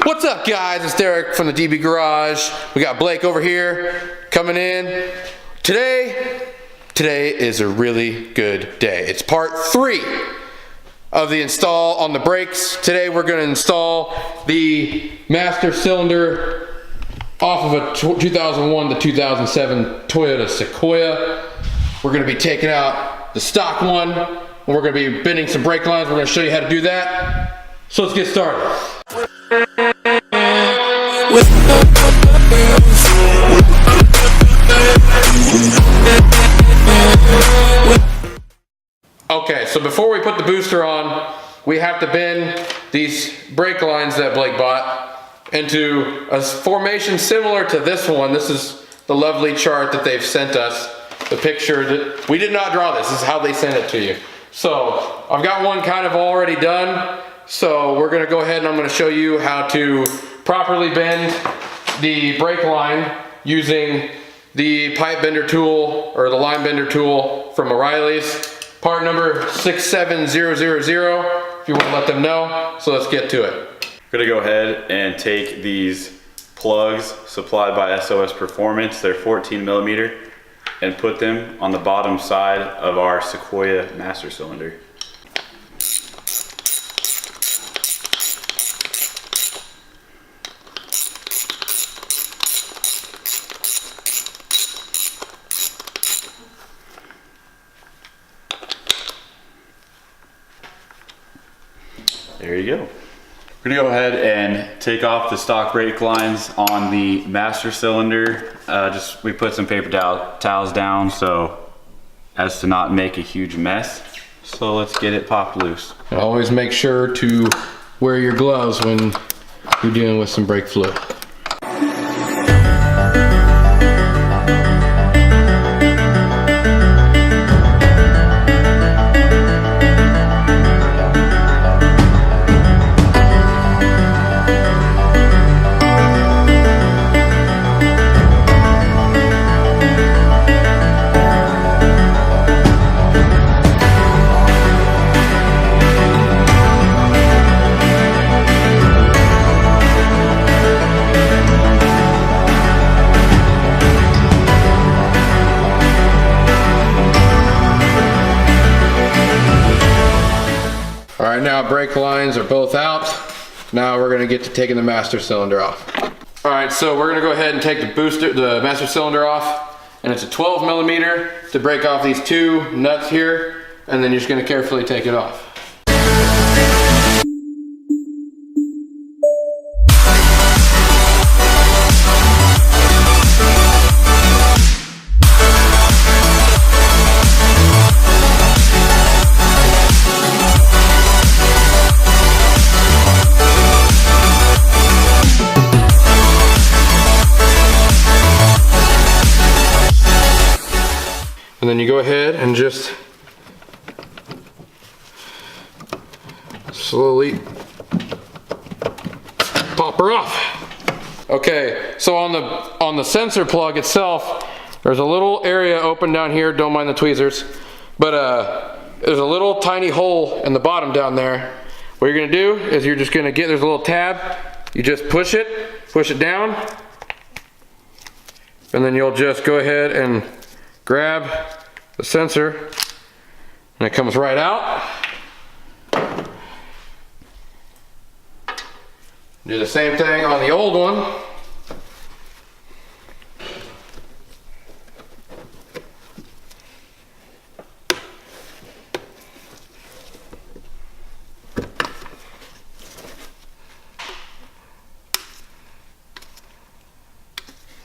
What's up, guys? It's Derek from the DB Garage. We got Blake over here coming in. Today is a really good day. It's part 3 of the install on the brakes. Today we're going to install the master cylinder off of a 2001 to 2007 Toyota Sequoia. We're going to be taking out the stock one, and we're going to be bending some brake lines. We're going to show you how to do that. So let's get started. Okay, so before we put the booster on, we have to bend these brake lines that Blake bought into a formation similar to this one. This is the lovely chart that they've sent us. The picture that we did not draw this is how they sent it to you. So I've got one kind of already done. So we're gonna go ahead and I'm gonna show you how to properly bend the brake line using the pipe bender tool or the line bender tool from O'Reilly's. Part number 67000 if you want to let them know. So let's get to it. We're gonna go ahead and take these plugs supplied by SOS Performance, they're 14 millimeter, and put them on the bottom side of our Sequoia Master Cylinder. There you go. We're gonna go ahead and take off the stock brake lines on the master cylinder. We put some paper towels down so as to not make a huge mess. So let's get it popped loose. And always make sure to wear your gloves when you're dealing with some brake fluid. Alright, now brake lines are both out. Now we're going to get to taking the master cylinder off. Alright, so we're going to go ahead and take the master cylinder off. And it's a 12 millimeter to break off these two nuts here. And then you're just going to carefully take it off. And then you go ahead and just slowly pop her off. Okay, so on the sensor plug itself, there's a little area open down here, don't mind the tweezers, but there's a little tiny hole in the bottom down there. What you're gonna do is you're just gonna there's a little tab, you just push it down, and then you'll just go ahead and grab the sensor, and it comes right out. Do the same thing on the old one.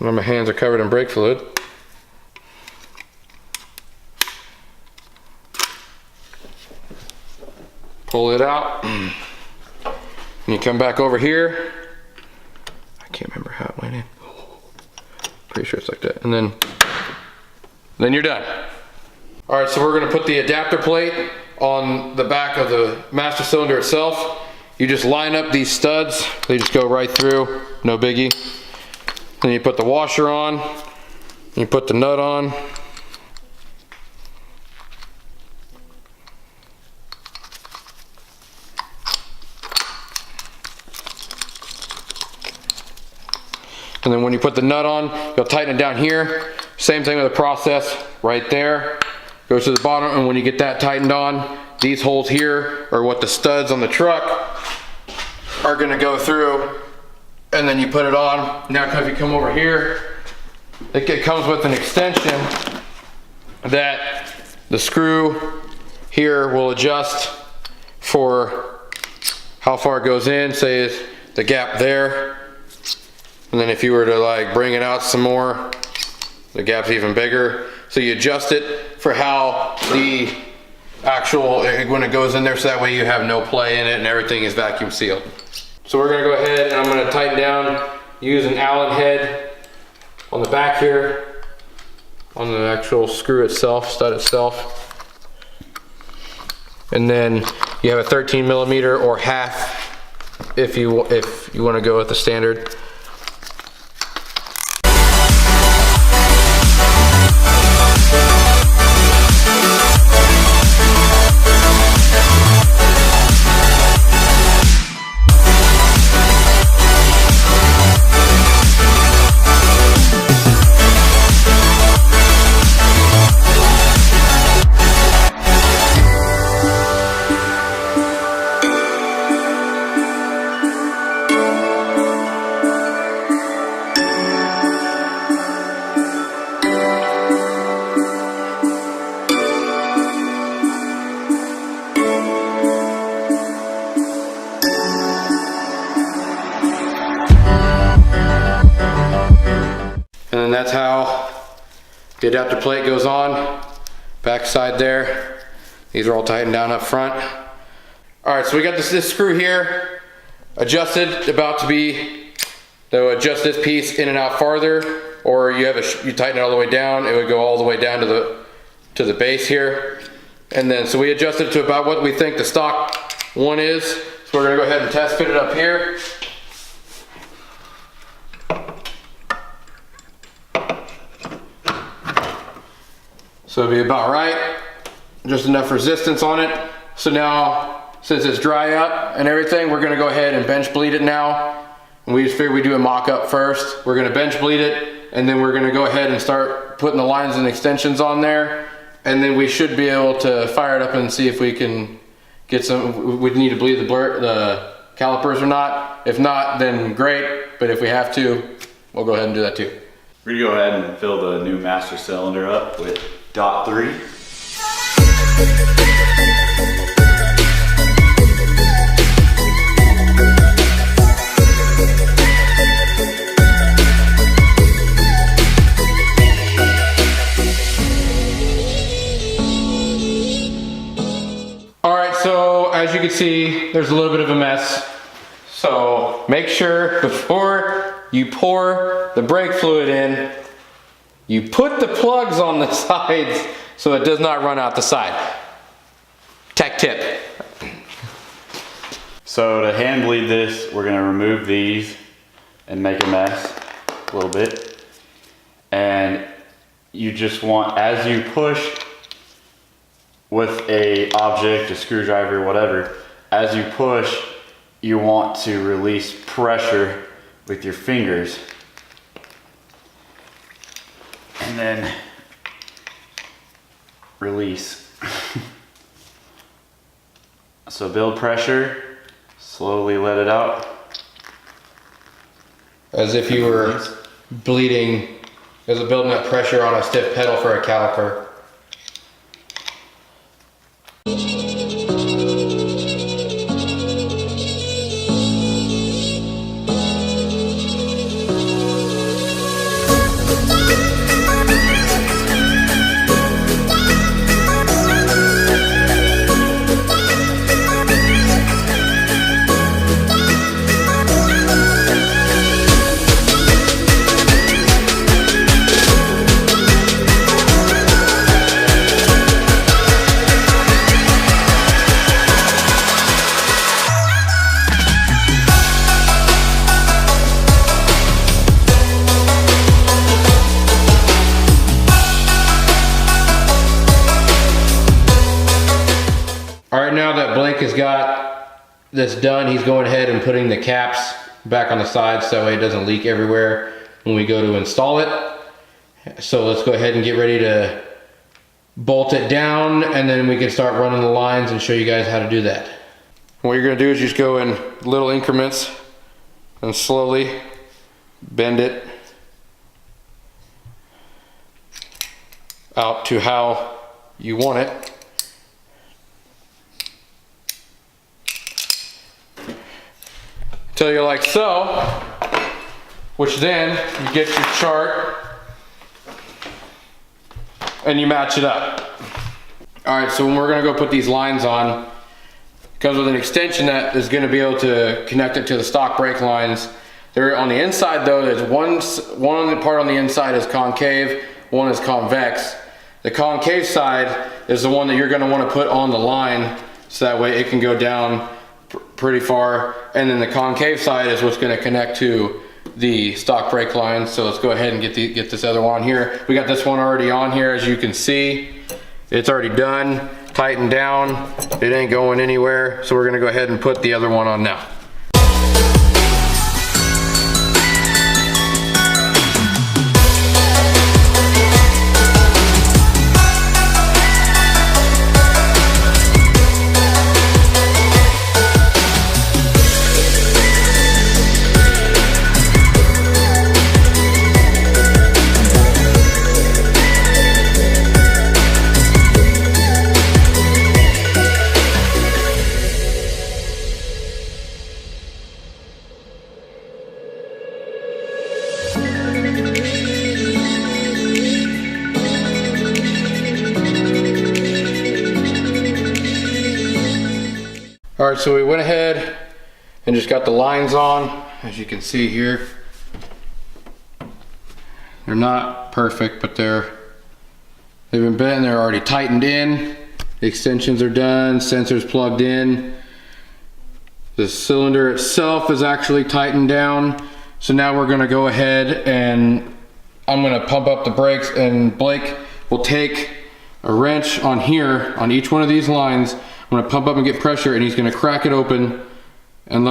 Now my hands are covered in brake fluid. Pull it out, and you come back over here. I can't remember how it went in. Pretty sure it's like that. And then you're done. All right, so we're gonna put the adapter plate on the back of the master cylinder itself. You just line up these studs. They just go right through, no biggie. Then you put the washer on, you put the nut on. And then when you put the nut on, you'll tighten it down here. Same thing with the process right there. Goes to the bottom, and when you get that tightened on, these holes here are what the studs on the truck are gonna go through, and then you put it on. Now if you come over here, it comes with an extension that the screw here will adjust for how far it goes in, say is the gap there. And then if you were to like bring it out some more, the gap's even bigger. So you adjust it for how the actual, when it goes in there, so that way you have no play in it and everything is vacuum sealed. So we're gonna go ahead and I'm gonna tighten down, use an Allen head on the back here, on the actual screw itself, stud itself. And then you have a 13 millimeter or half if you want to go with the standard. And that's how the adapter plate goes on. Back side there. These are all tightened down up front. Alright, so we got this screw here adjusted, about to be, they'll adjust this piece in and out farther, or you tighten it all the way down, it would go all the way down to the base here. And then, so we adjusted it to about what we think the stock one is. So we're gonna go ahead and test fit it up here. So it'll be about right, just enough resistance on it. So now, since it's dry up and everything, we're gonna go ahead and bench bleed it now. And we just figured we'd do a mock-up first. We're gonna bench bleed it, and then we're gonna go ahead and start putting the lines and extensions on there. And then we should be able to fire it up and see if we can get some, we need to bleed the calipers or not. If not, then great, but if we have to, we'll go ahead and do that too. We're gonna go ahead and fill the new master cylinder up with .3. Alright, so as you can see, there's a little bit of a mess. So make sure before you pour the brake fluid in, you put the plugs on the sides so it does not run out the side. Tech tip. So to hand bleed this, we're gonna remove these and make a mess a little bit. And you just want, as you push with a object, a screwdriver, whatever, as you push, you want to release pressure with your fingers. And then release. So build pressure, slowly let it out. As if you were bleeding, as a building up pressure on a stiff pedal for a caliper. Alright, now that Blake has got this done, he's going ahead and putting the caps back on the sides so that way it doesn't leak everywhere. when we go to install it. So let's go ahead and get ready to bolt it down, and then we can start running the lines and show you guys how to do that. What you're gonna do is just go in little increments and slowly bend it out to how you want it. Until you're like so, which then you get your chart and you match it up. All right, so when we're gonna go put these lines on, it comes with an extension that is gonna be able to connect it to the stock brake lines. They're on the inside though, there's one part on the inside is concave, one is convex. The concave side is the one that you're gonna wanna put on the line so that way it can go down pretty far. And then the concave side is what's gonna connect to the stock brake line. So let's go ahead and get this other one on here. We got this one already on here, as you can see. It's already done, tightened down. It ain't going anywhere. So we're gonna go ahead and put the other one on now. All right, so we went ahead and just got the lines on, as you can see here. They're not perfect, but they've been bent, they're already tightened in. The extensions are done, sensors plugged in. The cylinder itself is actually tightened down. So now we're gonna go ahead and I'm gonna pump up the brakes, and Blake will take a wrench on here, on each one of these lines. I'm gonna pump up and get pressure, and he's gonna crack it open and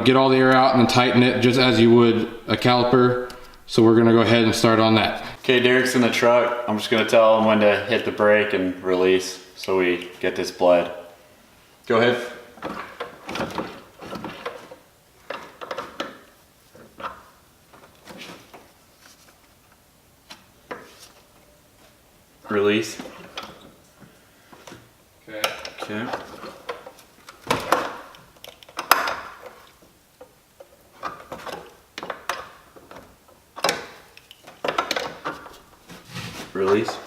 get all the air out and then tighten it just as you would a caliper. So we're gonna go ahead and start on that. Okay, Derek's in the truck. I'm just gonna tell him when to hit the brake and release so we get this bled. Go ahead. Release. Okay. Release.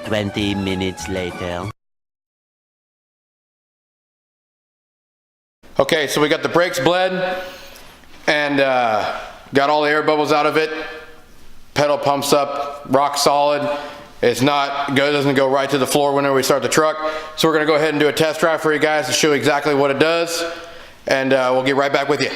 20 minutes later. Okay, so we got the brakes bled and got all the air bubbles out of it. Pedal pumps up, rock solid. It's doesn't go right to the floor whenever we start the truck. So we're gonna go ahead and do a test drive for you guys to show you exactly what it does. And we'll get right back with you.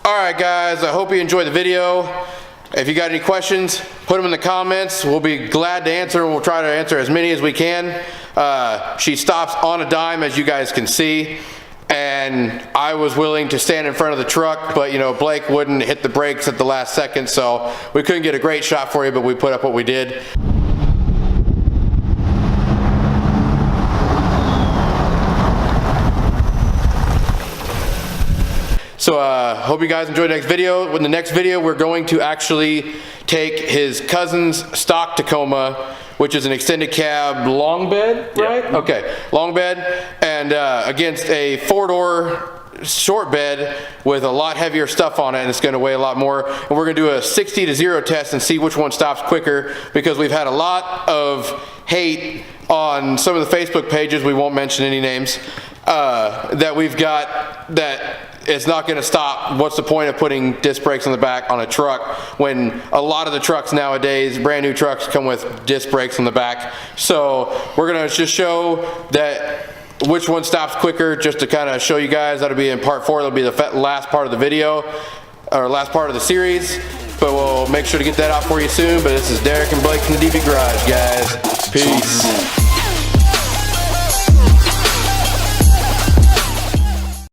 Alright guys, I hope you enjoyed the video. If you got any questions, put them in the comments. We'll be glad to answer, and we'll try to answer as many as we can. She stops on a dime, as you guys can see. And I was willing to stand in front of the truck, but Blake wouldn't hit the brakes at the last second, so we couldn't get a great shot for you, but we put up what we did. So hope you guys enjoyed the next video. In the next video, we're going to actually take his cousin's stock Tacoma, which is an extended cab long bed, right? Yeah. Okay, long bed, and against a 4-door short bed with a lot heavier stuff on it, and it's going to weigh a lot more. And we're going to do a 60 to 0 test and see which one stops quicker, because we've had a lot of hate on some of the Facebook pages, we won't mention any names, that we've got that it's not going to stop. What's the point of putting disc brakes on the back on a truck when a lot of the trucks nowadays, brand new trucks, come with disc brakes on the back? So we're going to just show that which one stops quicker, just to kind of show you guys. That'll be in part 4. That'll be the last part of the video, or last part of the series. But we'll make sure to get that out for you soon. But this is Derek and Blake from the DB Garage, guys. Peace.